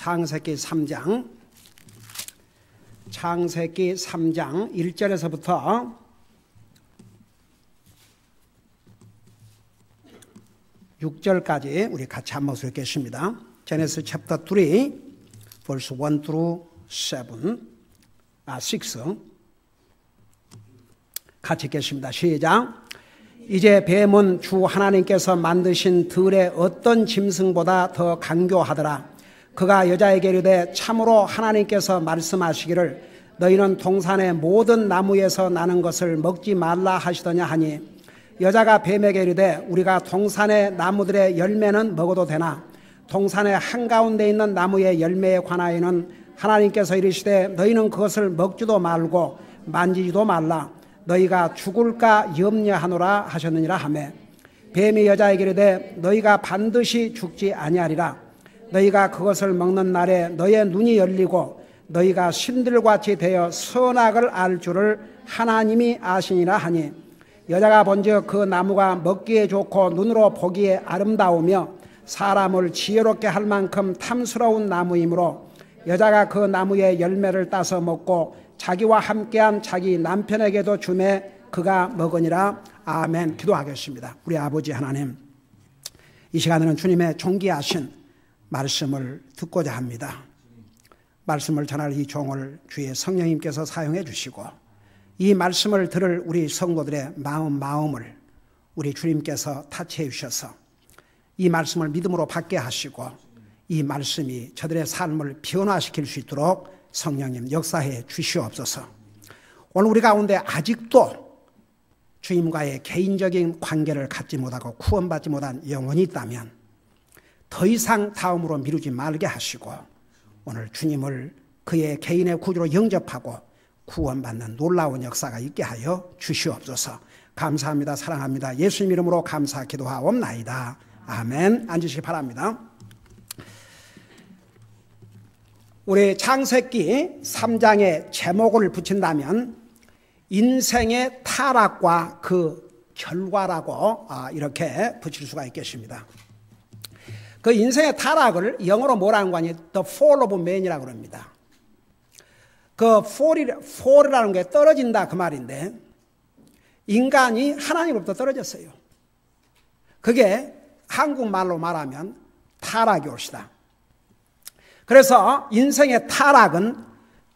창세기 3장 1절에서부터 6절까지 우리 같이 한 목소리 읽겠습니다. 제네시스 챕터 3 verse 1 through 6 같이 읽겠습니다. 시작. 이제 뱀은 주 하나님께서 만드신 들의 어떤 짐승보다 더 강교하더라. 그가 여자에게 이르되 참으로 하나님께서 말씀하시기를 너희는 동산의 모든 나무에서 나는 것을 먹지 말라 하시더냐 하니 여자가 뱀에게 이르되 우리가 동산의 나무들의 열매는 먹어도 되나 동산의 한가운데 있는 나무의 열매에 관하여는 하나님께서 이르시되 너희는 그것을 먹지도 말고 만지지도 말라 너희가 죽을까 염려하노라 하셨느니라 하매 뱀이 여자에게 이르되 너희가 반드시 죽지 아니하리라 너희가 그것을 먹는 날에 너희의 눈이 열리고 너희가 신들같이 되어 선악을 알 줄을 하나님이 아시니라 하니 여자가 본즉 그 나무가 먹기에 좋고 눈으로 보기에 아름다우며 사람을 지혜롭게 할 만큼 탐스러운 나무이므로 여자가 그 나무의 열매를 따서 먹고 자기와 함께한 자기 남편에게도 주매 그가 먹으니라. 아멘. 기도하겠습니다. 우리 아버지 하나님, 이 시간에는 주님의 존귀하신 말씀을 듣고자 합니다. 말씀을 전할 이 종을 주의 성령님께서 사용해 주시고 이 말씀을 들을 우리 성도들의 마음을 우리 주님께서 타치해 주셔서 이 말씀을 믿음으로 받게 하시고 이 말씀이 저들의 삶을 변화시킬 수 있도록 성령님 역사해 주시옵소서. 오늘 우리 가운데 아직도 주님과의 개인적인 관계를 갖지 못하고 구원받지 못한 영혼이 있다면 더 이상 다음으로 미루지 말게 하시고 오늘 주님을 그의 개인의 구주로 영접하고 구원받는 놀라운 역사가 있게 하여 주시옵소서. 감사합니다. 사랑합니다. 예수님 이름으로 감사 기도하옵나이다. 아멘. 앉으시기 바랍니다. 우리 창세기 3장의 제목을 붙인다면 인생의 타락과 그 결과라고 이렇게 붙일 수가 있겠습니다. 그 인생의 타락을 영어로 뭐라는 거니? The fall of man이라고 합니다. 그 fall이라는 게 떨어진다 그 말인데 인간이 하나님으로부터 떨어졌어요. 그게 한국말로 말하면 타락이 옳시다. 그래서 인생의 타락은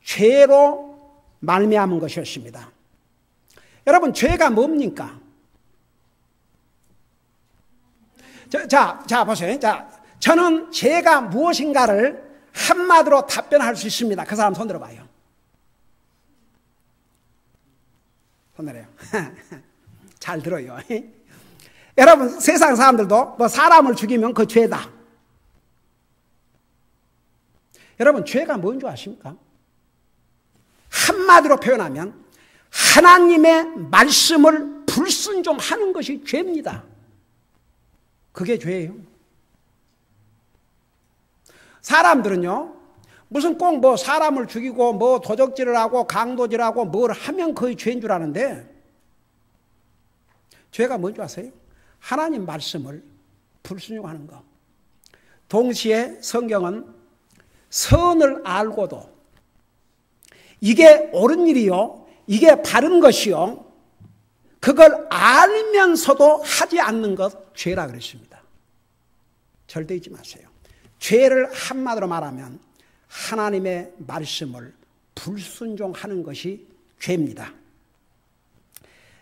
죄로 말미암은 것이었습니다. 여러분, 죄가 뭡니까? 자, 보세요. 저는 죄가 무엇인가를 한마디로 답변할 수 있습니다. 그 사람 손 들어봐요. 손 들어요. 잘 들어요. 여러분, 세상 사람들도 뭐 사람을 죽이면 그 죄다. 여러분, 죄가 뭔지 아십니까? 한마디로 표현하면 하나님의 말씀을 불순종하는 것이 죄입니다. 그게 죄예요. 사람들은요, 무슨 꼭 뭐 사람을 죽이고 뭐 도적질을 하고 강도질하고 뭘 하면 그게 죄인 줄 아는데 죄가 뭔지 아세요? 하나님 말씀을 불순종하는 거. 동시에 성경은 선을 알고도 이게 옳은 일이요, 이게 바른 것이요, 그걸 알면서도 하지 않는 것 죄라 그랬습니다. 절대 잊지 마세요. 죄를 한마디로 말하면 하나님의 말씀을 불순종하는 것이 죄입니다.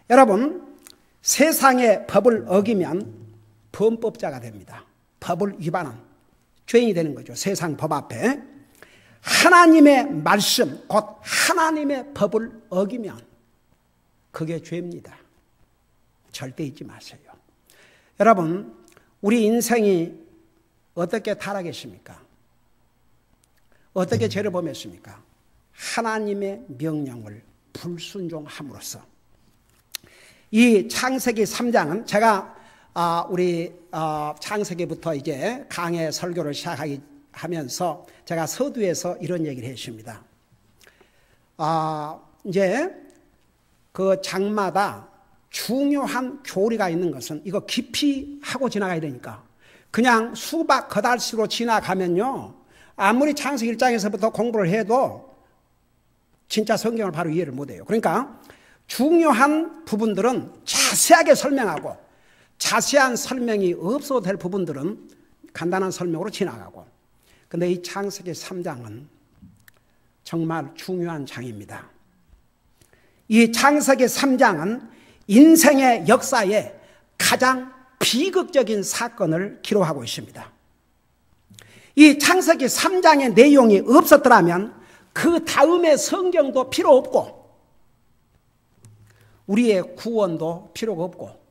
여러분, 세상의 법을 어기면 범법자가 됩니다. 법을 위반한 죄인이 되는 거죠. 세상 법 앞에. 하나님의 말씀, 곧 하나님의 법을 어기면 그게 죄입니다. 절대 잊지 마세요. 여러분, 우리 인생이 어떻게 타락했습니까? 어떻게 죄를 범했습니까? 하나님의 명령을 불순종함으로써. 이 창세기 3장은 제가 우리 창세기부터 이제 강해 설교를 시작하면서 제가 서두에서 이런 얘기를 했습니다. 이제 그 장마다 중요한 교리가 있는 것은 이거 깊이 하고 지나가야 되니까 그냥 수박 그달식으로 지나가면요 아무리 창세기 1장에서부터 공부를 해도 진짜 성경을 바로 이해를 못해요. 그러니까 중요한 부분들은 자세하게 설명하고 자세한 설명이 없어도 될 부분들은 간단한 설명으로 지나가고, 근데 이 창세기 3장은 정말 중요한 장입니다. 이 창세기 3장은 인생의 역사에 가장 비극적인 사건을 기록하고 있습니다. 이 창세기 3장의 내용이 없었더라면 그 다음의 성경도 필요 없고 우리의 구원도 필요가 없고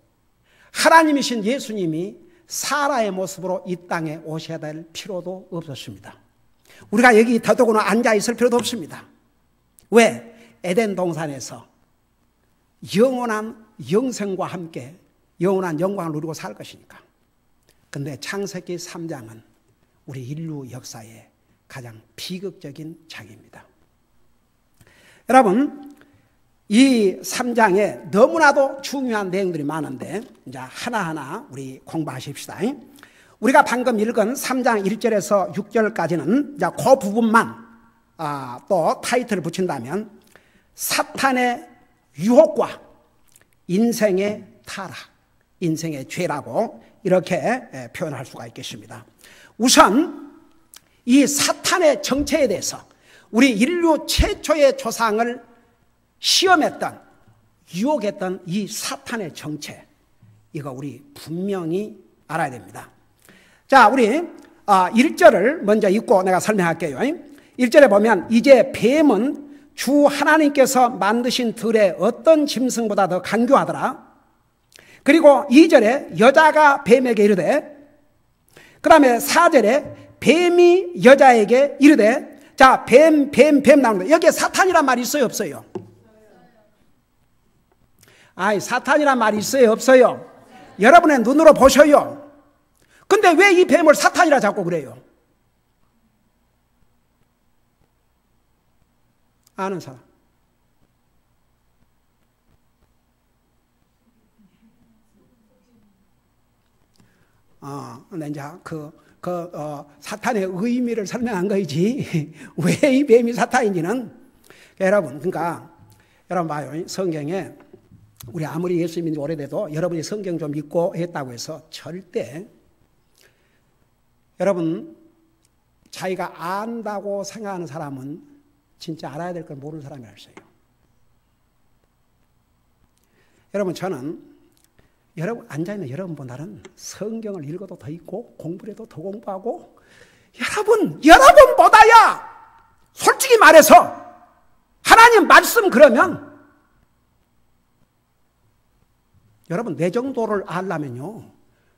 하나님이신 예수님이 사라의 모습으로 이 땅에 오셔야 될 필요도 없었습니다. 우리가 여기 더더구나 앉아있을 필요도 없습니다. 왜? 에덴 동산에서 영원한 영생과 함께 영원한 영광을 누리고 살 것이니까. 근데 창세기 3장은 우리 인류 역사의 가장 비극적인 장입니다. 여러분, 이 3장에 너무나도 중요한 내용들이 많은데 이제 하나하나 우리 공부하십시다. 우리가 방금 읽은 3장 1절에서 6절까지는 이제 그 부분만 또 타이틀을 붙인다면 사탄의 유혹과 인생의 타락, 인생의 죄라고 이렇게 표현할 수가 있겠습니다. 우선 이 사탄의 정체에 대해서 우리 인류 최초의 조상을 시험했던, 유혹했던 이 사탄의 정체, 이거 우리 분명히 알아야 됩니다. 자, 우리 1절을 먼저 읽고 내가 설명할게요. 1절에 보면 이제 뱀은 주 하나님께서 만드신 들의 어떤 짐승보다 더 간교하더라. 그리고 2절에 여자가 뱀에게 이르되, 그 다음에 4절에 뱀이 여자에게 이르되, 자, 뱀 나오는데 여기에 사탄이란 말이 있어요, 없어요? 아이, 사탄이란 말이 있어요, 없어요? 여러분의 눈으로 보셔요. 근데 왜 이 뱀을 사탄이라 자꾸 그래요? 아는 사람? 근데 이제 사탄의 의미를 설명한 거이지. 왜 이 뱀이 사탄인지는. 여러분, 그러니까, 여러분 봐요. 성경에 우리 아무리 예수 믿는 지 오래돼도 여러분이 성경 좀 읽고 했다고 해서 절대 여러분 자기가 안다고 생각하는 사람은 진짜 알아야 될 걸 모르는 사람이 알았어요. 여러분, 저는 여러분 앉아있는 여러분보다는 성경을 읽어도 더 읽고 공부를 해도 더 공부하고, 여러분보다야 솔직히 말해서 하나님 말씀 그러면 여러분 내 정도를 알려면요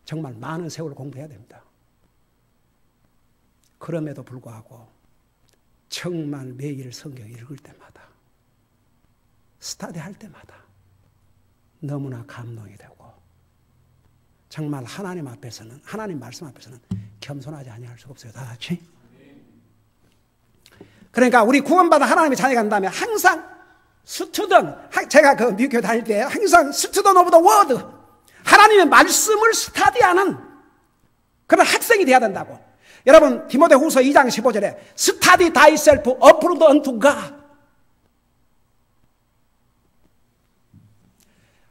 정말 많은 세월 공부해야 됩니다. 그럼에도 불구하고 정말 매일 성경 읽을 때마다 스터디할 때마다 너무나 감동이 되고 정말 하나님 앞에서는, 하나님 말씀 앞에서는 겸손하지 아니할 수가 없어요. 다 같이. 그러니까 우리 구원받은 하나님의 자녀가 된다면 항상 제가 그 미국교회 다닐 때 항상 스튜던 오브 더 워드, 하나님의 말씀을 스터디하는 그런 학생이 돼야 된다고. 여러분 디모데후서 2장 15절에 Study thyself approved unto God.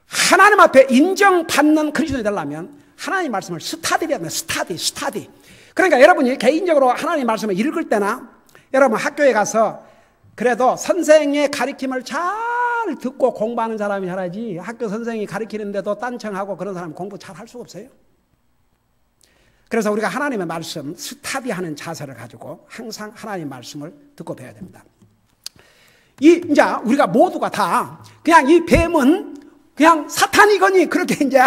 하나님 앞에 인정받는 그리스도인이 되려면 하나님 말씀을 스터디해야 됩니다. 스터디. 그러니까 여러분이 개인적으로 하나님 말씀을 읽을 때나 여러분 학교에 가서 그래도 선생의 가르침을 잘 듣고 공부하는 사람이 잘하지, 학교 선생이 가르치는데도 딴청하고 그런 사람은 공부 잘 할 수가 없어요. 그래서 우리가 하나님의 말씀 스터디하는 자세를 가지고 항상 하나님의 말씀을 듣고 배워야 됩니다. 이제 우리가 모두가 다 그냥 이 뱀은 그냥 사탄이거니 그렇게 이제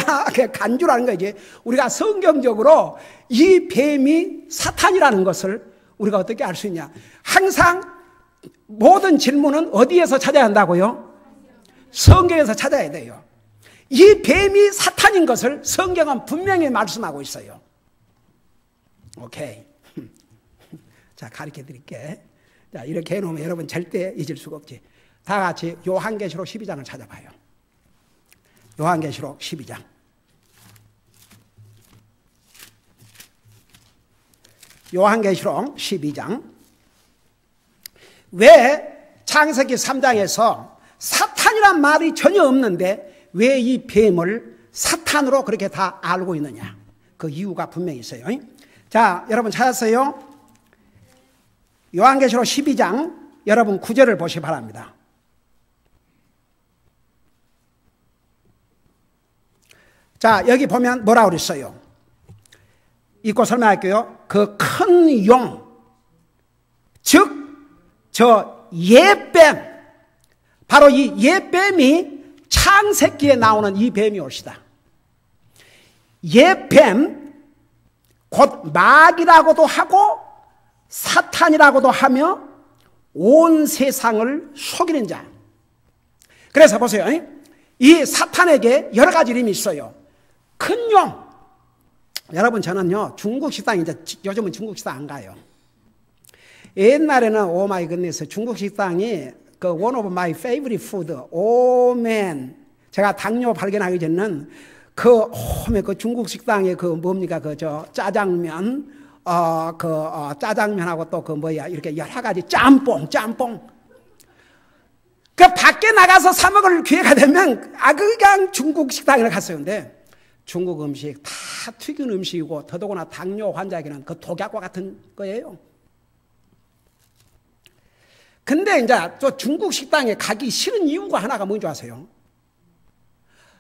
간주라는 거지. 우리가 성경적으로 이 뱀이 사탄이라는 것을 우리가 어떻게 알 수 있냐? 항상 모든 질문은 어디에서 찾아야 한다고요? 성경에서 찾아야 돼요. 이 뱀이 사탄인 것을 성경은 분명히 말씀하고 있어요. 오케이. 자, 가르쳐 드릴게. 자, 이렇게 해놓으면 여러분 절대 잊을 수가 없지. 다 같이 요한계시록 12장을 찾아봐요. 요한계시록 12장. 요한계시록 12장. 왜 창세기 3장에서 사탄이란 말이 전혀 없는데 왜 이 뱀을 사탄으로 그렇게 다 알고 있느냐? 그 이유가 분명히 있어요. 자, 여러분 찾았어요? 요한계시록 12장 여러분 9절을 보시기 바랍니다. 자, 여기 보면 뭐라고 그랬어요? 읽고 설명할게요. 그 큰 용, 즉 저 옛뱀, 바로 이 옛뱀이 창세기에 나오는 이 뱀이 올시다. 옛뱀, 곧 마귀라고도 하고 사탄이라고도 하며 온 세상을 속이는 자. 그래서 보세요. 이 사탄에게 여러 가지 이름이 있어요. 큰 용. 여러분, 저는요, 중국 식당, 이제 요즘은 중국 식당 안 가요. 옛날에는 오 마이 굿네스, 중국 식당이 그 one of my favorite food, 오맨. 제가 당뇨 발견하기 전에는 그 중국 식당에 그 뭡니까, 짜장면, 짜장면하고 또 이렇게 여러 가지 짬뽕. 그 밖에 나가서 사 먹을 기회가 되면 그냥 중국 식당에 갔어요. 근데 중국 음식 다 튀긴 음식이고 더더구나 당뇨 환자에게는 그 독약과 같은 거예요. 근데 이제 또 중국 식당에 가기 싫은 이유가 하나가 뭔지 아세요?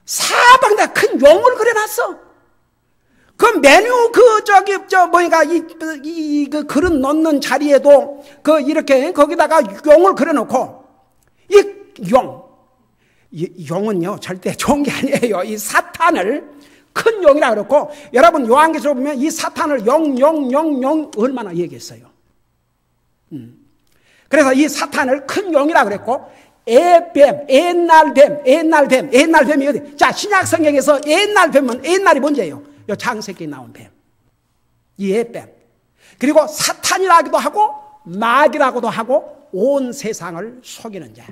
사방다 큰 용을 그려놨어. 그 메뉴 그 그릇 넣는 자리에도 이렇게 거기다가 용을 그려놓고 용은요 절대 좋은 게 아니에요. 이 사탄을 큰 용이라 그랬고, 여러분 요한계시록 보면 이 사탄을 용 얼마나 얘기했어요. 그래서 이 사탄을 큰 용이라 그랬고, 옛날 뱀이 어디? 자, 신약 성경에서 옛날 뱀은 옛날이 뭔지예요? 요 창세기에 나온 뱀, 이 옛뱀. 그리고 사탄이라기도 하고 마귀라고도 하고 온 세상을 속이는 자.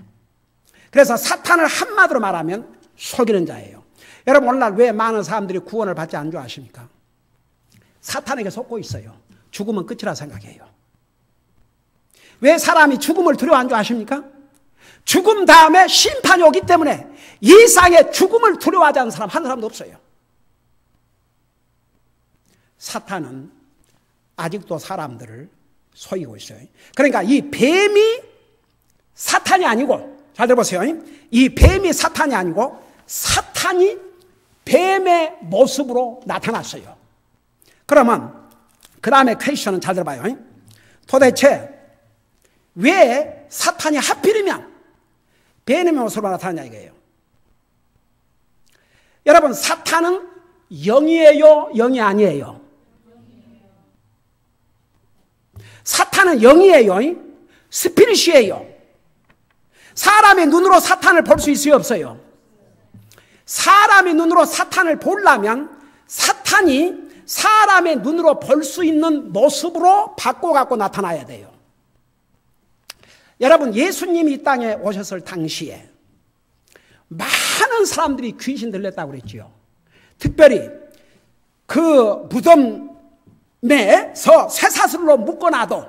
그래서 사탄을 한마디로 말하면 속이는 자예요. 여러분, 오늘날 왜 많은 사람들이 구원을 받지 않는 줄 아십니까? 사탄에게 속고 있어요. 죽으면 끝이라 생각해요. 왜 사람이 죽음을 두려워하는 줄 아십니까? 죽음 다음에 심판이 오기 때문에 이 세상에 죽음을 두려워하지 않는 사람 한 사람도 없어요. 사탄은 아직도 사람들을 속이고 있어요. 그러니까 이 뱀이 사탄이 아니고, 잘 들어보세요. 이 뱀이 사탄이 아니고 사탄이 뱀의 모습으로 나타났어요. 그러면 그 다음에 퀘스천은 잘 들어봐요. 도대체 왜 사탄이 하필이면 뱀의 모습으로 나타나냐 이거예요. 여러분, 사탄은 영이에요, 영이 아니에요? 사탄은 영이에요, 스피릿이에요? 사람의 눈으로 사탄을 볼 수 있어요, 없어요? 사람의 눈으로 사탄을 보려면 사탄이 사람의 눈으로 볼 수 있는 모습으로 바꿔갖고 나타나야 돼요. 여러분, 예수님이 이 땅에 오셨을 당시에 많은 사람들이 귀신 들렸다고 그랬지요. 특별히 그 무덤에서 쇠사슬로 묶어놔도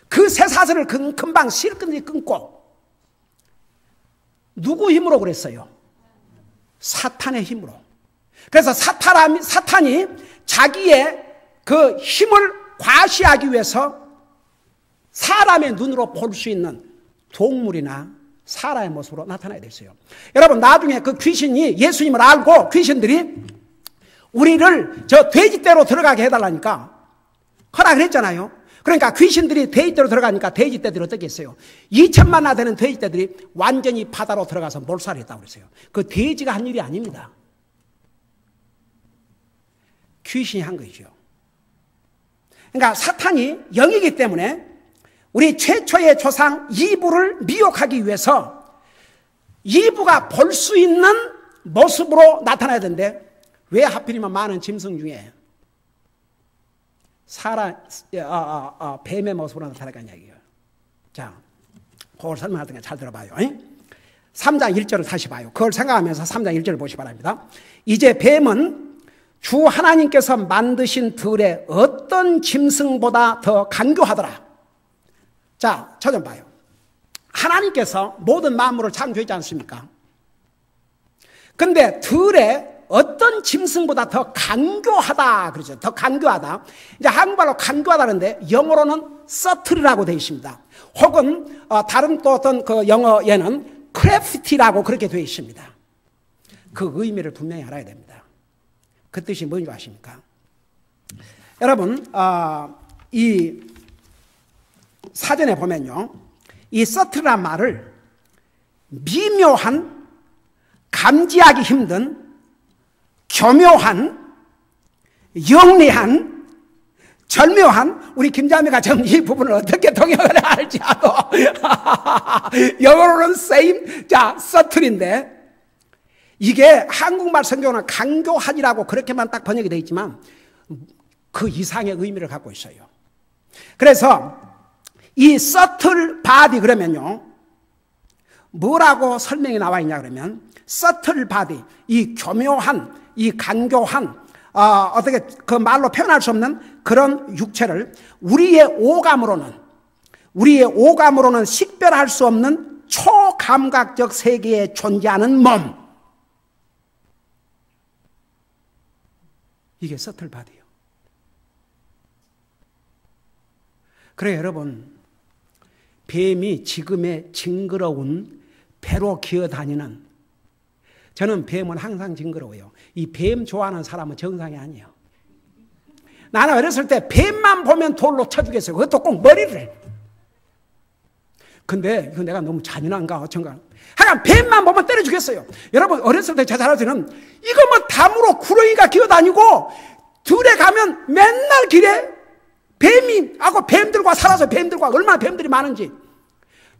그 쇠사슬을 금방 실끈히 끊고, 누구 힘으로 그랬어요? 사탄의 힘으로. 그래서 사탄이 자기의 그 힘을 과시하기 위해서 사람의 눈으로 볼 수 있는 동물이나 사람의 모습으로 나타나야 됐어요. 여러분, 나중에 그 귀신이 예수님을 알고 귀신들이 우리를 저 돼지떼로 들어가게 해달라니까 허락을 했잖아요. 그러니까 귀신들이 돼지떼로 들어가니까 돼지떼들이 어떻게 했어요? 2천만나 되는 돼지떼들이 완전히 바다로 들어가서 몰살을 했다고 그랬어요. 그 돼지가 한 일이 아닙니다. 귀신이 한 거죠. 그러니까 사탄이 영이기 때문에 우리 최초의 조상 이브를 미혹하기 위해서 이브가 볼 수 있는 모습으로 나타나야 되는데, 왜 하필이면 많은 짐승 중에 뱀의 모습으로 나타나는 이야기예요. 자, 그걸 설명할 때 잘 들어봐요. 3장 1절을 다시 봐요. 그걸 생각하면서 3장 1절을 보시기 바랍니다. 이제 뱀은 주 하나님께서 만드신 들의 어떤 짐승보다 더 간교하더라. 자, 저 좀 봐요. 하나님께서 모든 만물을 창조했지 않습니까? 근데 들의 어떤 짐승보다 더 간교하다 그러죠. 더 간교하다. 이제 한국말로 간교하다는데 영어로는 서틀이라고 되어 있습니다. 혹은 다른 또 어떤 그 영어에는 크래프티라고 그렇게 되어 있습니다. 그 의미를 분명히 알아야 됩니다. 그 뜻이 뭔지 아십니까? 여러분, 이 사전에 보면요, 이 서틀이라는 말을 미묘한, 감지하기 힘든, 교묘한, 영리한, 절묘한, 우리 김자매가 지금 이 부분을 어떻게 통역을 할지 알고 영어로는 same, 자, 서틀인데 이게 한국말 성경은 간교하니라고 그렇게만 딱 번역이 되어 있지만 그 이상의 의미를 갖고 있어요. 그래서 이 subtle body 그러면요, 뭐라고 설명이 나와 있냐 그러면 subtle body, 이 교묘한, 이 간교한, 어떻게 그 말로 표현할 수 없는 그런 육체를 우리의 오감으로는 식별할 수 없는 초감각적 세계에 존재하는 몸, 이게 subtle body예요. 그래 여러분, 뱀이 지금의 징그러운 배로 기어다니는, 저는 뱀은 항상 징그러워요. 이 뱀 좋아하는 사람은 정상이 아니에요. 나는 어렸을 때 뱀만 보면 돌로 쳐 죽였어요. 그것도 꼭 머리를. 근데 이거 내가 너무 잔인한가 어쩐가, 하여간 뱀만 보면 때려 죽였어요. 여러분 어렸을 때 제가 자라서는 이거 뭐 담으로 구렁이가 기어다니고 들에 가면 맨날 길에 뱀하고 뱀들과 살아서 뱀들과 얼마나 뱀들이 많은지.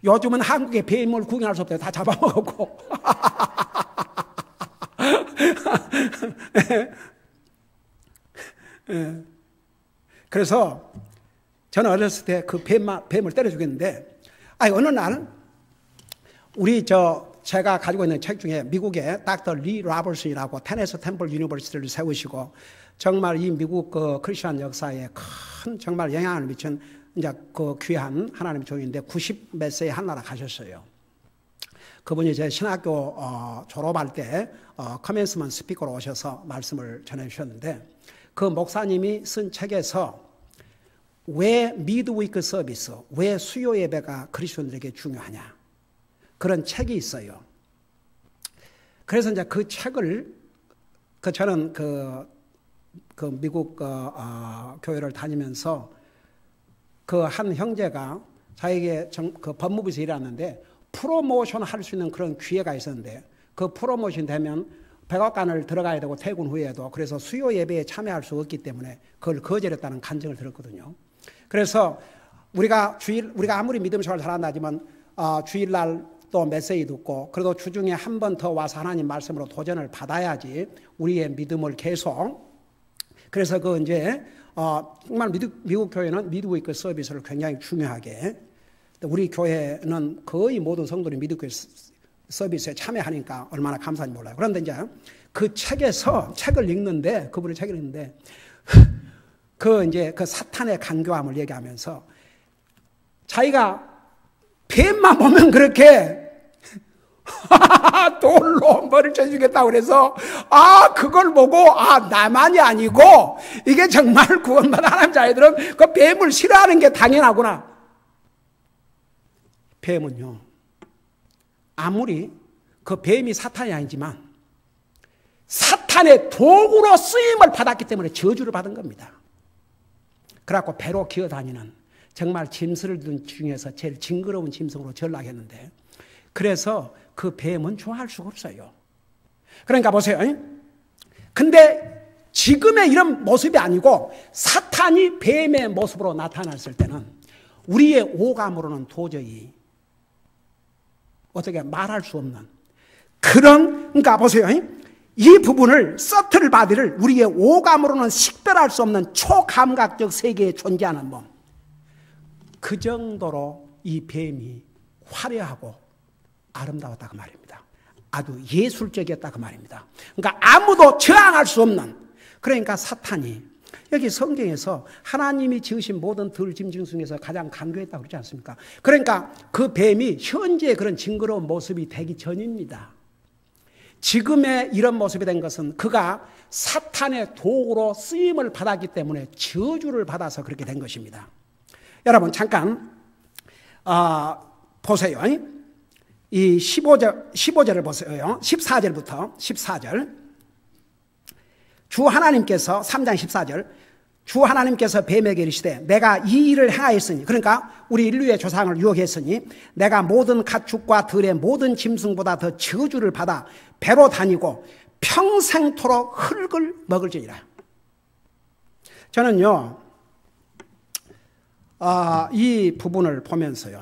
요즘은 한국에 뱀을 구경할 수 없대요. 다 잡아먹었고. 그래서 저는 어렸을 때 그 뱀을 때려 죽였는데, 어느 날 우리 제가 가지고 있는 책 중에 미국의 닥터 리 로버슨이라고 테네시 템플 유니버시티를 세우시고 정말 이 미국 그 크리스천 역사에 큰 정말 영향을 미친 이제 그 귀한 하나님의 종인데 90 몇 세에 한나라 가셨어요. 그분이 제 신학교 졸업할 때 커맨스먼트 스피커로 오셔서 말씀을 전해 주셨는데, 그 목사님이 쓴 책에서 왜 미드위크 서비스, 왜 수요 예배가 그리스도인들에게 중요하냐, 그런 책이 있어요. 그래서 이제 그 책을 저는 그 미국 교회를 다니면서 그 한 형제가 자기에게 그 법무부에서 일하는데 프로모션 할 수 있는 그런 기회가 있었는데, 그 프로모션 되면 백악관을 들어가야 되고 퇴근 후에도, 그래서 수요 예배에 참여할 수 없기 때문에 그걸 거절했다는 간증을 들었거든요. 그래서 우리가 아무리 믿음 생활을 잘한다 하지만 주일날 또 메시지 듣고 그래도 주중에 한 번 더 와서 하나님 말씀으로 도전을 받아야지 우리의 믿음을 계속. 그래서 그 이제 정말 미국 교회는 미드위크 서비스를 굉장히 중요하게, 우리 교회는 거의 모든 성도들이 미드위크 서비스에 참여하니까 얼마나 감사한지 몰라요. 그런데 이제 그 책을 읽는데, 그분의 책을 읽는데 그 사탄의 간교함을 얘기하면서 자기가 뱀만 보면 그렇게 돌로 머리를 쳐주겠다고 그래서 그걸 보고 나만이 아니고 이게 정말 구원받은 하나님 자녀들은 그 뱀을 싫어하는 게 당연하구나. 뱀은요, 아무리 그 뱀이 사탄이 아니지만 사탄의 도구로 쓰임을 받았기 때문에 저주를 받은 겁니다. 그래갖고 배로 기어다니는 정말 짐승들 중에서 제일 징그러운 짐승으로 전락했는데, 그래서 그 뱀은 좋아할 수가 없어요. 그러니까 보세요. 근데 지금의 이런 모습이 아니고 사탄이 뱀의 모습으로 나타났을 때는 우리의 오감으로는 도저히 어떻게 말할 수 없는 그러니까 보세요. 이 부분을 서틀 바디를 우리의 오감으로는 식별할 수 없는 초감각적 세계에 존재하는 몸, 그 정도로 이 뱀이 화려하고 아름다웠다고 말입니다. 아주 예술적이었다고 말입니다. 그러니까 아무도 저항할 수 없는 그러니까 사탄이 여기 성경에서 하나님이 지으신 모든 들짐승 중에서 가장 간교했다고 그러지 않습니까? 그러니까 그 뱀이 현재 그런 징그러운 모습이 되기 전입니다. 지금의 이런 모습이 된 것은 그가 사탄의 도구로 쓰임을 받았기 때문에 저주를 받아서 그렇게 된 것입니다. 여러분 잠깐 보세요. 이 15절을 보세요. 14절부터 14절. 주 하나님께서 3장 14절 주 하나님께서 뱀에게 이르시되 내가 이 일을 행하였으니, 그러니까 우리 인류의 조상을 유혹했으니 내가 모든 가축과 들의 모든 짐승보다 더 저주를 받아 배로 다니고 평생토록 흙을 먹을지니라. 저는요 이 부분을 보면서요,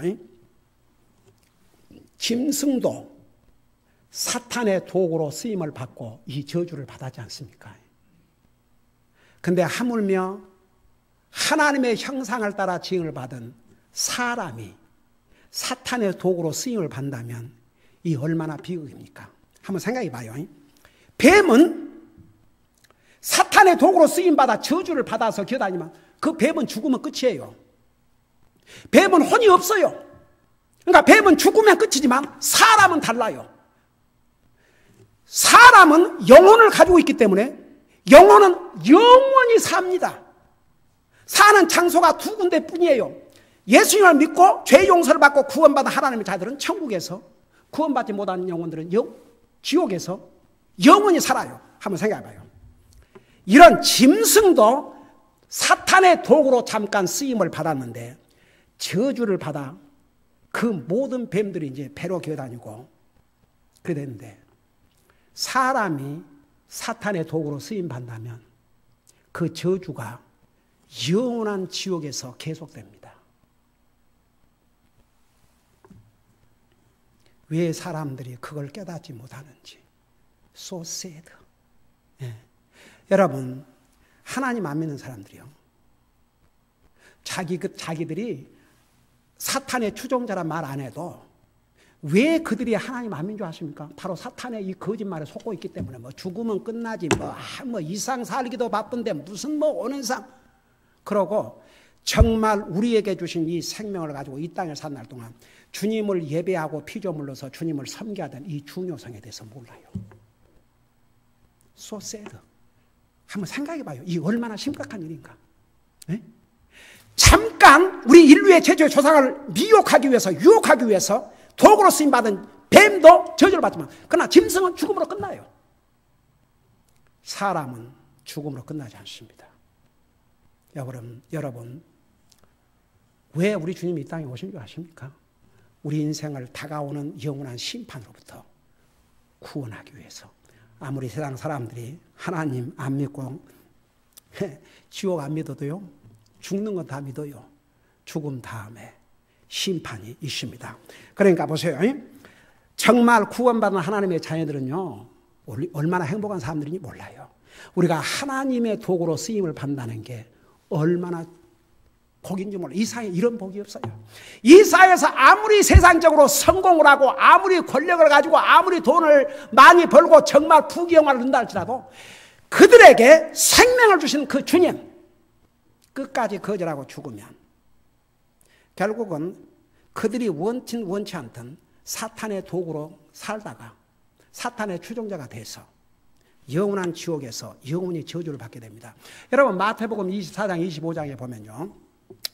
짐승도 사탄의 도구로 쓰임을 받고 이 저주를 받았지 않습니까? 근데 하물며 하나님의 형상을 따라 지음을 받은 사람이 사탄의 도구로 쓰임을 받는다면 이 얼마나 비극입니까? 한번 생각해 봐요. 뱀은 사탄의 도구로 쓰임받아 저주를 받아서 기어다니면 그 뱀은 죽으면 끝이에요. 뱀은 혼이 없어요. 그러니까 뱀은 죽으면 끝이지만 사람은 달라요. 사람은 영혼을 가지고 있기 때문에 영혼은 영원히 삽니다. 사는 장소가 두 군데 뿐이에요. 예수님을 믿고 죄 용서를 받고 구원받은 하나님의 자들은 천국에서, 구원받지 못한 영혼들은 지옥에서 영원히 살아요. 한번 생각해봐요. 이런 짐승도 사탄의 도구로 잠깐 쓰임을 받았는데 저주를 받아 그 모든 뱀들이 이제 배로 기어다니고 그래 되는데, 사람이 사탄의 도구로 쓰임 받는다면 그 저주가 영원한 지옥에서 계속됩니다. 왜 사람들이 그걸 깨닫지 못하는지. So sad. 여러분, 하나님 안 믿는 사람들이요, 자기들이 사탄의 추종자란 말 안 해도 왜 그들이 하나님 안 믿는 줄 아십니까? 바로 사탄의 이 거짓말에 속고 있기 때문에 죽으면 끝나지, 이상 살기도 바쁜데 무슨 오는 상. 그러고 정말 우리에게 주신 이 생명을 가지고 이 땅에 산 날 동안 주님을 예배하고 피조물로서 주님을 섬겨야 되는 이 중요성에 대해서 몰라요. So sad. 한번 생각해 봐요. 이 얼마나 심각한 일인가. 네? 잠깐 우리 인류의 최초의 조상을 미혹하기 위해서, 유혹하기 위해서 도구로 쓰임받은 뱀도 저주를 받지만, 그러나 짐승은 죽음으로 끝나요. 사람은 죽음으로 끝나지 않습니다. 여러분, 왜 우리 주님이 이 땅에 오신 줄 아십니까? 우리 인생을 다가오는 영원한 심판으로부터 구원하기 위해서. 아무리 세상 사람들이 하나님 안 믿고 지옥 안 믿어도요, 죽는 건 다 믿어요. 죽음 다음에 심판이 있습니다. 그러니까 보세요. 정말 구원받은 하나님의 자녀들은요, 얼마나 행복한 사람들인지 몰라요. 우리가 하나님의 도구로 쓰임을 받는다는 게 얼마나 복인지 몰라요. 이 사회에 이런 복이 없어요. 이 사회에서 아무리 세상적으로 성공을 하고 아무리 권력을 가지고 아무리 돈을 많이 벌고 정말 부귀영화를 얻는다 할지라도 그들에게 생명을 주신 그 주님 끝까지 거절하고 죽으면 결국은 그들이 원치 않던 사탄의 도구로 살다가 사탄의 추종자가 돼서 영원한 지옥에서 영원히 저주를 받게 됩니다. 여러분, 마태복음 24장 25장에 보면요,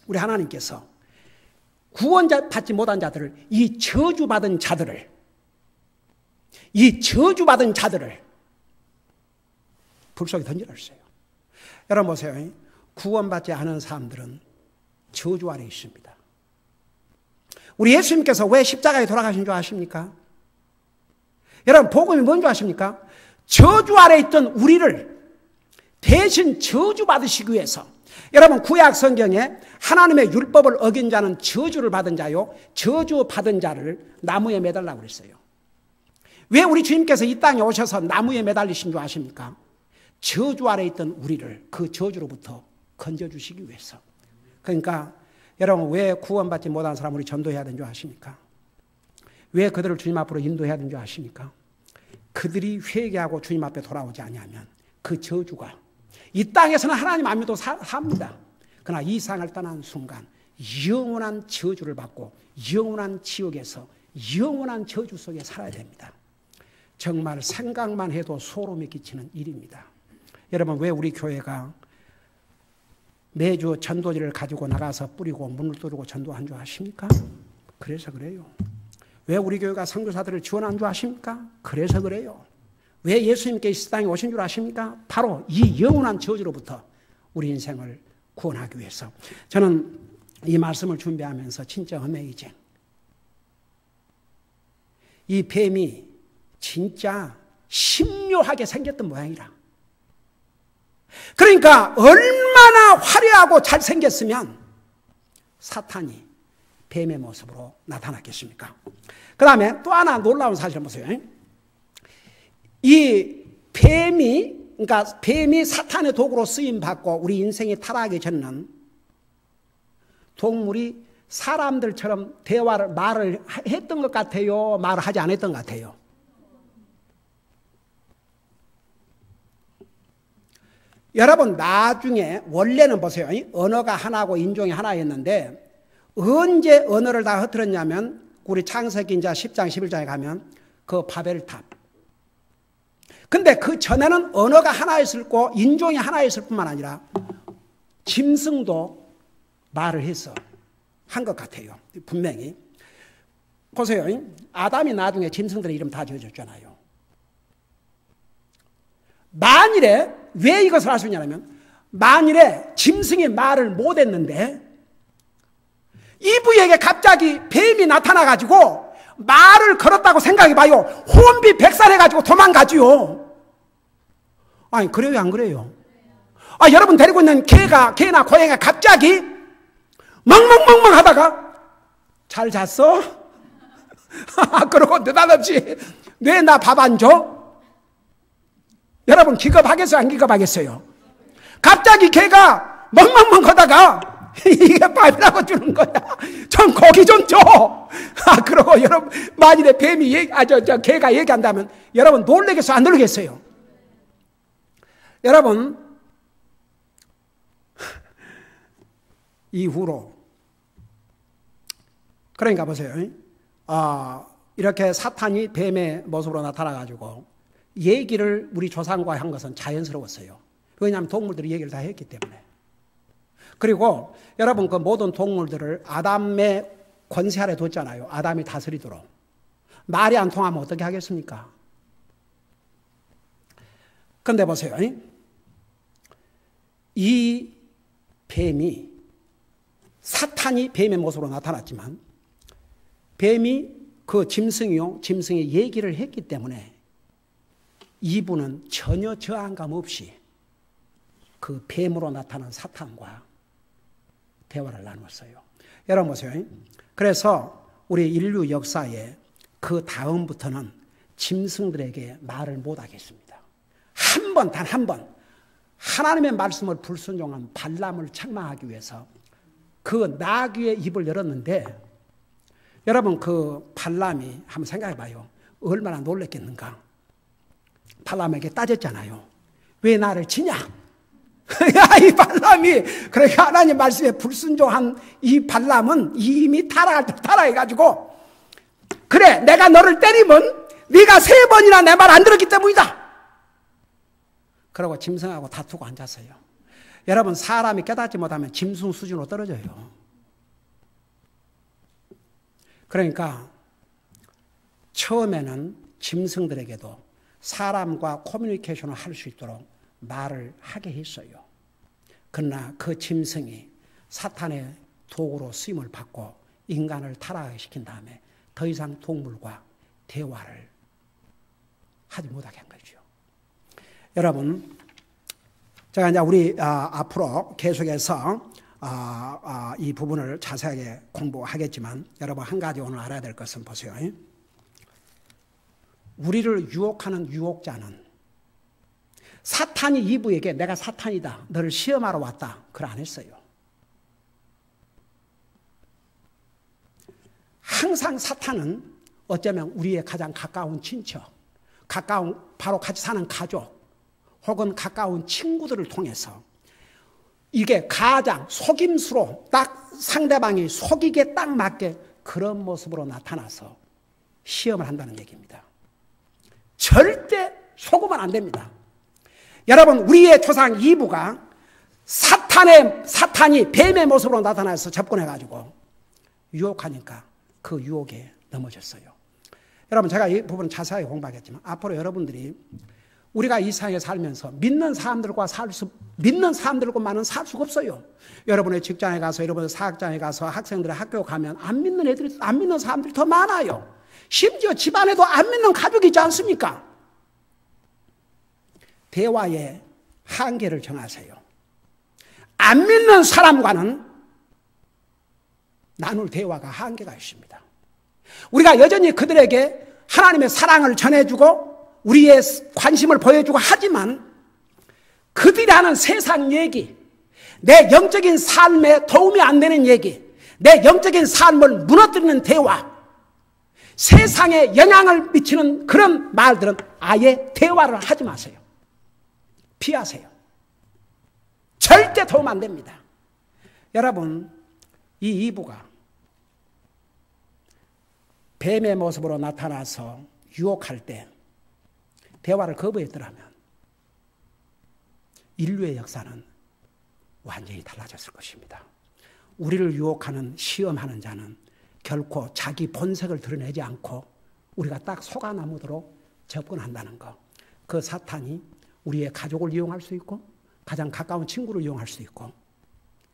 우리 하나님께서 구원자 받지 못한 자들을, 이 저주받은 자들을 불 속에 던지라 했어요. 여러분 보세요. 구원받지 않은 사람들은 저주 아래 있습니다. 우리 예수님께서 왜 십자가에 돌아가신 줄 아십니까? 여러분, 복음이 뭔 줄 아십니까? 저주 아래 있던 우리를 대신 저주받으시기 위해서. 여러분, 구약 성경에 하나님의 율법을 어긴 자는 저주를 받은 자요, 저주받은 자를 나무에 매달라고 그랬어요. 왜 우리 주님께서 이 땅에 오셔서 나무에 매달리신 줄 아십니까? 저주 아래 있던 우리를 그 저주로부터 건져주시기 위해서. 그러니까 여러분, 왜 구원받지 못한 사람 우리 전도해야 되는 줄 아십니까? 왜 그들을 주님 앞으로 인도해야 되는 줄 아십니까? 그들이 회개하고 주님 앞에 돌아오지 아니하면 그 저주가 이 땅에서는 하나님 안 믿고 삽니다. 그러나 이 세상을 떠난 순간 영원한 저주를 받고 영원한 지옥에서 영원한 저주 속에 살아야 됩니다. 정말 생각만 해도 소름이 끼치는 일입니다. 여러분, 왜 우리 교회가 매주 전도지를 가지고 나가서 뿌리고 문을 뚫고 전도한 줄 아십니까? 그래서 그래요. 왜 우리 교회가 선교사들을 지원한 줄 아십니까? 그래서 그래요. 왜 예수님께 이 땅에 오신 줄 아십니까? 바로 이 영원한 저주로부터 우리 인생을 구원하기 위해서. 저는 이 말씀을 준비하면서 진짜 어메이징. 이 뱀이 진짜 신묘하게 생겼던 모양이라. 그러니까 얼마나 화려하고 잘생겼으면 사탄이 뱀의 모습으로 나타났겠습니까? 그 다음에 또 하나 놀라운 사실을 보세요. 이 그러니까 뱀이 사탄의 도구로 쓰임받고 우리 인생이 타락하기 전에는 동물이 사람들처럼 말을 했던 것 같아요? 말을 하지 않았던 것 같아요? 여러분, 나중에 원래는 보세요. 언어가 하나고 인종이 하나였는데 언제 언어를 다 흐트렸냐면 우리 창세기 10장 11장에 가면 그 바벨탑. 근데 그 전에는 언어가 하나였을 거 인종이 하나였을 뿐만 아니라 짐승도 말을 해서 한 것 같아요. 분명히. 보세요. 아담이 나중에 짐승들의 이름 다 지어줬잖아요. 만일에 왜 이것을 할 수 있냐면 만일에 짐승이 말을 못했는데 이브에게 갑자기 뱀이 나타나가지고 말을 걸었다고 생각해봐요. 혼비백산해가지고 도망가지요. 아니, 그래요, 안 그래요? 여러분 데리고 있는 개나 고양이가 갑자기 멍멍멍멍 하다가 잘 잤어? 그러고 느닷없이 왜 나 밥 안 줘? 여러분 기겁하겠어요, 안 기겁하겠어요? 갑자기 개가 멍멍멍 하다가 이게 밥이라고 주는 거야. 전 고기 좀 줘. 그러고 여러분 만일에 뱀이 개가 얘기한다면 여러분 놀라겠어요, 안 놀라겠어요? 여러분 이후로 그러니까 보세요. 이렇게 사탄이 뱀의 모습으로 나타나가지고 얘기를 우리 조상과 한 것은 자연스러웠어요. 왜냐하면 동물들이 얘기를 다 했기 때문에. 그리고 여러분 그 모든 동물들을 아담의 권세 아래 뒀잖아요. 아담이 다스리도록. 말이 안 통하면 어떻게 하겠습니까? 그런데 보세요. 이 뱀이 사탄이 뱀의 모습으로 나타났지만 뱀이 그 짐승이 얘기를 했기 때문에 이분은 전혀 저항감 없이 그 뱀으로 나타난 사탄과 대화를 나누었어요. 여러분 보세요. 그래서 우리 인류 역사에 그 다음부터는 짐승들에게 말을 못하겠습니다. 단 한 번 하나님의 말씀을 불순종한 발람을 책망하기 위해서 그 나귀의 입을 열었는데 여러분 그 발람이 한번 생각해 봐요. 얼마나 놀랬겠는가. 발람에게 따졌잖아요. 왜 나를 치냐? 이 발람이 그러니까 하나님 말씀에 불순종한 이 발람은 이미 타락해가지고 그래 내가 너를 때리면 네가 3번이나 내 말 안 들었기 때문이다. 그러고 짐승하고 다투고 앉았어요. 여러분 사람이 깨닫지 못하면 짐승 수준으로 떨어져요. 그러니까 처음에는 짐승들에게도 사람과 커뮤니케이션을 할 수 있도록 말을 하게 했어요. 그러나 그 짐승이 사탄의 도구로 쓰임을 받고 인간을 타락시킨 다음에 더 이상 동물과 대화를 하지 못하게 한 거죠. 여러분, 제가 이제 우리 앞으로 계속해서 이 부분을 자세하게 공부하겠지만 여러분 한 가지 오늘 알아야 될 것은 보세요. 우리를 유혹하는 유혹자는 사탄이 이브에게 내가 사탄이다. 너를 시험하러 왔다. 그걸 안 했어요. 항상 사탄은 어쩌면 우리의 가장 가까운 친척, 바로 같이 사는 가족, 혹은 가까운 친구들을 통해서 이게 가장 속임수로 딱 상대방이 속이게 딱 맞게 그런 모습으로 나타나서 시험을 한다는 얘기입니다. 절대 속으면 안 됩니다. 여러분, 우리의 조상 이브가 사탄이 뱀의 모습으로 나타나서 접근해가지고 유혹하니까 그 유혹에 넘어졌어요. 여러분, 제가 이 부분은 자세하게 공부하겠지만 앞으로 여러분들이 우리가 이 세상에 살면서 믿는 사람들과만은 살 수가 없어요. 여러분의 직장에 가서, 여러분의 사학장에 가서, 학생들의 학교 가면 안 믿는 사람들이 더 많아요. 심지어 집안에도 안 믿는 가족이 있지 않습니까? 대화의 한계를 정하세요. 안 믿는 사람과는 나눌 대화가 한계가 있습니다. 우리가 여전히 그들에게 하나님의 사랑을 전해주고 우리의 관심을 보여주고 하지만 그들이 하는 세상 얘기, 내 영적인 삶에 도움이 안 되는 얘기, 내 영적인 삶을 무너뜨리는 대화, 세상에 영향을 미치는 그런 말들은 아예 대화를 하지 마세요. 피하세요. 절대 도움 안 됩니다. 여러분, 이 이브가 뱀의 모습으로 나타나서 유혹할 때 대화를 거부했더라면 인류의 역사는 완전히 달라졌을 것입니다. 우리를 유혹하는 시험하는 자는 결코 자기 본색을 드러내지 않고 우리가 딱 속아나무도록 접근한다는 것. 그 사탄이 우리의 가족을 이용할 수 있고 가장 가까운 친구를 이용할 수 있고,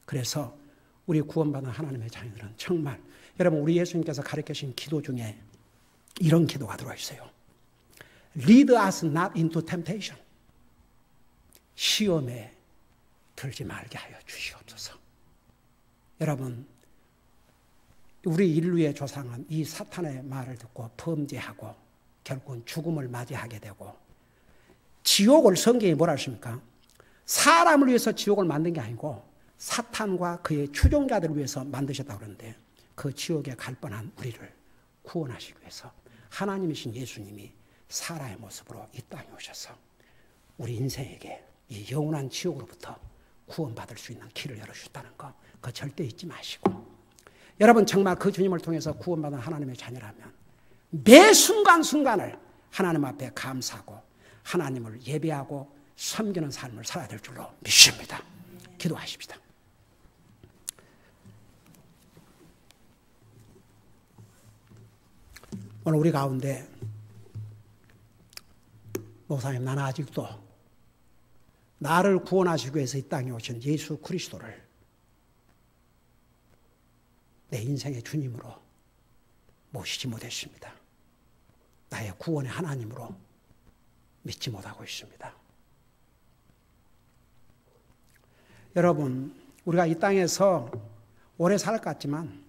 그래서 우리 구원받은 하나님의 자녀들은 정말, 여러분, 우리 예수님께서 가르치신 기도 중에 이런 기도가 들어와 있어요. Lead us not into temptation. 시험에 들지 말게 하여 주시옵소서. 여러분, 우리 인류의 조상은 이 사탄의 말을 듣고 범죄하고 결국은 죽음을 맞이하게 되고, 지옥을 성경이 뭐라 하십니까? 사람을 위해서 지옥을 만든 게 아니고 사탄과 그의 추종자들을 위해서 만드셨다고 그러는데, 그 지옥에 갈 뻔한 우리를 구원하시기 위해서 하나님이신 예수님이 사람의 모습으로 이 땅에 오셔서 우리 인생에게 이 영원한 지옥으로부터 구원받을 수 있는 길을 열어주셨다는 거, 그거 절대 잊지 마시고, 여러분 정말 그 주님을 통해서 구원받은 하나님의 자녀라면 매 순간순간을 하나님 앞에 감사하고 하나님을 예배하고 섬기는 삶을 살아야 될 줄로 믿습니다. 기도하십시다. 오늘 우리 가운데 목사님, 나는 아직도 나를 구원하시기 위해서 이 땅에 오신 예수 그리스도를 내 인생의 주님으로 모시지 못했습니다. 나의 구원의 하나님으로 믿지 못하고 있습니다. 여러분, 우리가 이 땅에서 오래 살 것 같지만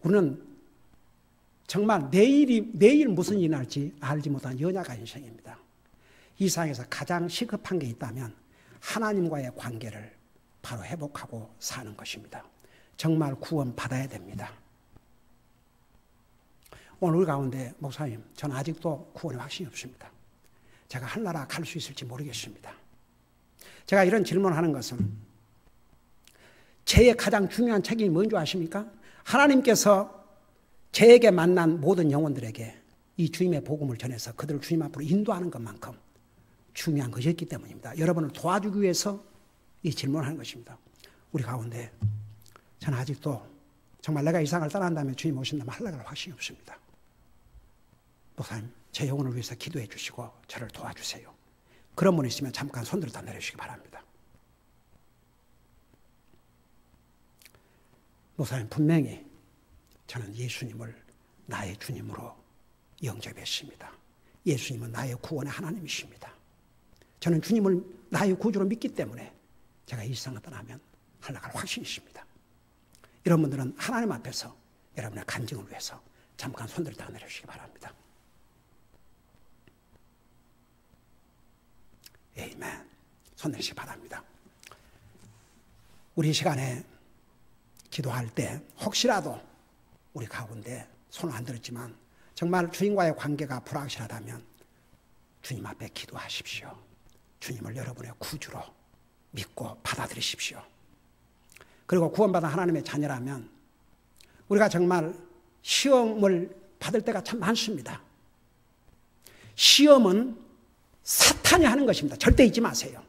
우리는 정말 내일 무슨 일이 날지 알지 못한 연약한 인생입니다. 이 세상에서 가장 시급한 게 있다면 하나님과의 관계를 바로 회복하고 사는 것입니다. 정말 구원 받아야 됩니다. 오늘 우리 가운데, 목사님, 저는 아직도 구원의 확신이 없습니다. 제가 하늘나라 갈 수 있을지 모르겠습니다. 제가 이런 질문을 하는 것은 제 가장 중요한 책임이 뭔지 아십니까? 하나님께서 저에게 만난 모든 영혼들에게 이 주님의 복음을 전해서 그들을 주님 앞으로 인도하는 것만큼 중요한 것이었기 때문입니다. 여러분을 도와주기 위해서 이 질문을 하는 것입니다. 우리 가운데 저는 아직도 정말 내가 이 세상을 떠난 다음에 주님 오신다면 하려고 확신이 없습니다. 목사님, 제 영혼을 위해서 기도해 주시고 저를 도와주세요. 그런 분 있으면 잠깐 손들어 다 내려주시기 바랍니다. 목사님, 분명히 저는 예수님을 나의 주님으로 영접했습니다. 예수님은 나의 구원의 하나님이십니다. 저는 주님을 나의 구주로 믿기 때문에 제가 이 세상을 떠나면 하나갈 확신이 있습니다. 이런 분들은 하나님 앞에서 여러분의 간증을 위해서 잠깐 손들을 다 내려주시기 바랍니다. 아멘. 손 내리시기 바랍니다. 우리 시간에 기도할 때 혹시라도 우리 가운데 손을 안 들었지만 정말 주님과의 관계가 불확실하다면 주님 앞에 기도하십시오. 주님을 여러분의 구주로 믿고 받아들이십시오. 그리고 구원받은 하나님의 자녀라면 우리가 정말 시험을 받을 때가 참 많습니다. 시험은 사탄이 하는 것입니다. 절대 잊지 마세요.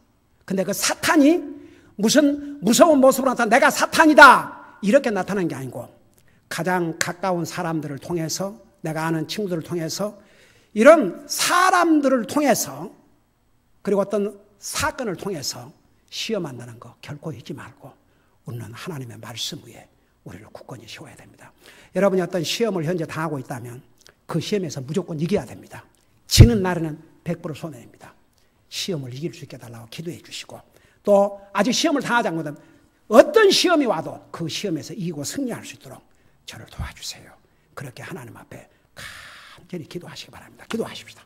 근데 그 사탄이 무슨 무서운 모습으로 나타나 내가 사탄이다 이렇게 나타나는 게 아니고 가장 가까운 사람들을 통해서 내가 아는 친구들을 통해서 이런 사람들을 통해서 그리고 어떤 사건을 통해서 시험한다는 거 결코 잊지 말고 우리는 하나님의 말씀 위에 우리를 굳건히 세워야 됩니다. 여러분이 어떤 시험을 현재 당하고 있다면 그 시험에서 무조건 이겨야 됩니다. 지는 날에는 100% 손해입니다. 시험을 이길 수 있게 해달라고 기도해 주시고 또 아직 시험을 당하지 않거든 어떤 시험이 와도 그 시험에서 이기고 승리할 수 있도록 저를 도와주세요. 그렇게 하나님 앞에 간절히 기도하시기 바랍니다. 기도하십시다.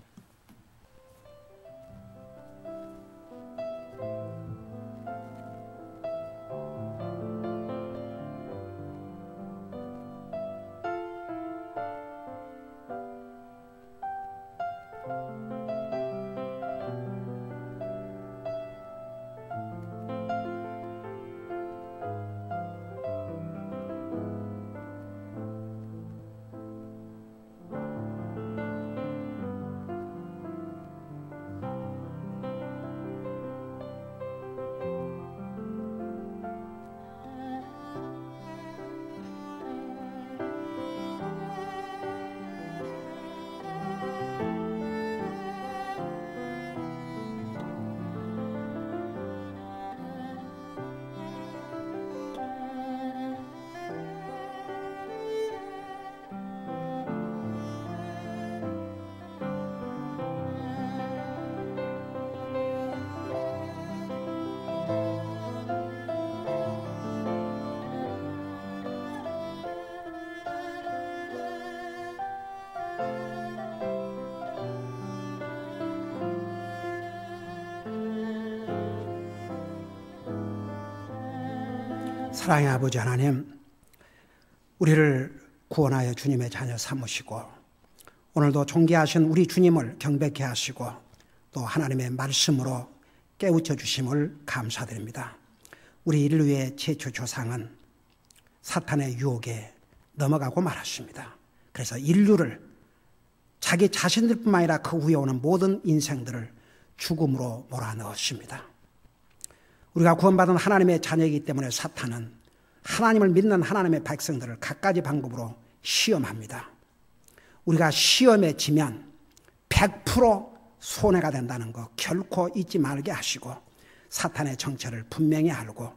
사랑의 아버지 하나님, 우리를 구원하여 주님의 자녀 삼으시고 오늘도 존귀하신 우리 주님을 경배케 하시고 또 하나님의 말씀으로 깨우쳐 주심을 감사드립니다. 우리 인류의 최초 조상은 사탄의 유혹에 넘어가고 말았습니다. 그래서 인류를 자기 자신들뿐만 아니라 그 후에 오는 모든 인생들을 죽음으로 몰아넣었습니다. 우리가 구원받은 하나님의 자녀이기 때문에 사탄은 하나님을 믿는 하나님의 백성들을 갖가지 방법으로 시험합니다. 우리가 시험에 지면 100% 손해가 된다는 거 결코 잊지 말게 하시고 사탄의 정체를 분명히 알고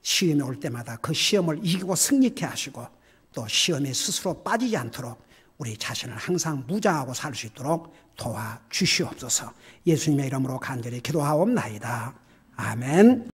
시험이 올 때마다 그 시험을 이기고 승리케 하시고 또 시험에 스스로 빠지지 않도록 우리 자신을 항상 무장하고 살 수 있도록 도와주시옵소서. 예수님의 이름으로 간절히 기도하옵나이다. 아멘.